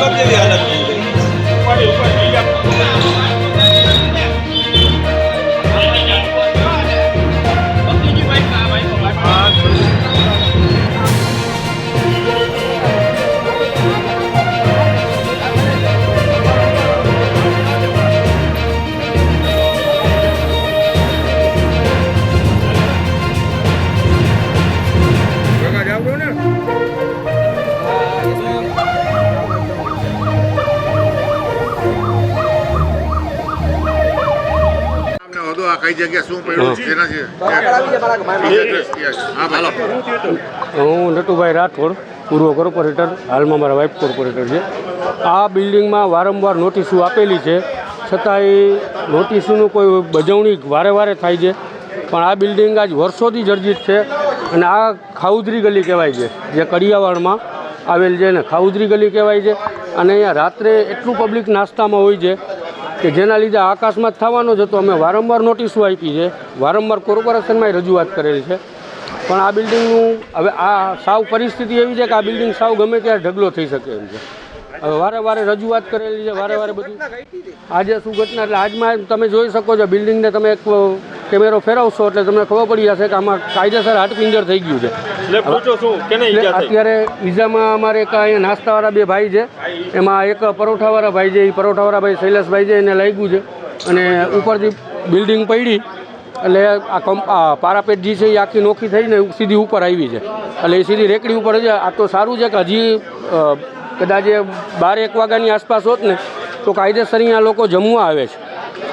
Pickup જેવી હાલત થઈ ગઈ. કઈ જગ્યા શું પડ્યું છે એના છે? હું નટુભાઈ રાઠોડ, પૂર્વ કોર્પોરેટર, હાલમાં મારા વાઇફ કોર્પોરેટર છે. આ બિલ્ડિંગમાં વારંવાર નોટિસો આપેલી છે, છતાંય નોટિસોનું કોઈ બજવણી વારે વારે થાય છે. પણ આ બિલ્ડિંગ આજ વર્ષોથી જર્જિત છે અને આ ખાઉદરી ગલી કહેવાય છે, જે કડિયાવાડમાં આવેલ છે ને ખાઉદરી ગલી કહેવાય છે. અને અહીંયા રાત્રે એટલું પબ્લિક નાસ્તામાં હોય છે કે જેના લીધે આકાશમાં થવાનો જ હતો. અમે વારંવાર નોટિસો આપી છે, વારંવાર કોર્પોરેશનમાં રજૂઆત કરેલી છે, પણ આ બિલ્ડિંગનું હવે આ સાવ પરિસ્થિતિ એવી છે કે આ બિલ્ડિંગ સાવ ગમે ત્યારે ઢગલો થઈ શકે એમ છે. હવે વારે વારે રજૂઆત કરેલી છે, વારે વારે બધું. આજે શું ઘટના એટલે આજમાં તમે જોઈ શકો છો, બિલ્ડિંગને તમે એક કેમેરો ફેરવશો એટલે તમને ખબર પડી જશે કે આમાં કાયદેસર હાડપિંજર થઈ ગયું છે. અત્યારે ઈજામાં અમારે એક અહીંયા નાસ્તાવાળા બે ભાઈ છે, એમાં એક પરોઠાવાળા ભાઈ છે, એ પરોઠાવાળા ભાઈ શૈલેષભાઈ છે, એને લાગ્યું છે અને ઉપરથી બિલ્ડિંગ પડી એટલે આ પારાપેટ જે છે એ આખી નોખી થઈને સીધી ઉપર આવી છે. એટલે એ સીધી રેકડી ઉપર છે. આ તો સારું છે કે હજી કદાચ 12-1 વાગ્યાની આસપાસ હોત ને તો કાયદેસર અહીંયા લોકો જમવા આવે છે.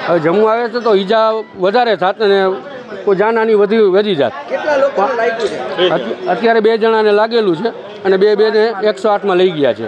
હવે જમવા આવે છે તો ઈજા વધારે થાત અને કોઈ જાનહાની વધી જાત. અત્યારે 2 જણાને લાગેલું છે અને બેને 108માં લઈ ગયા છે.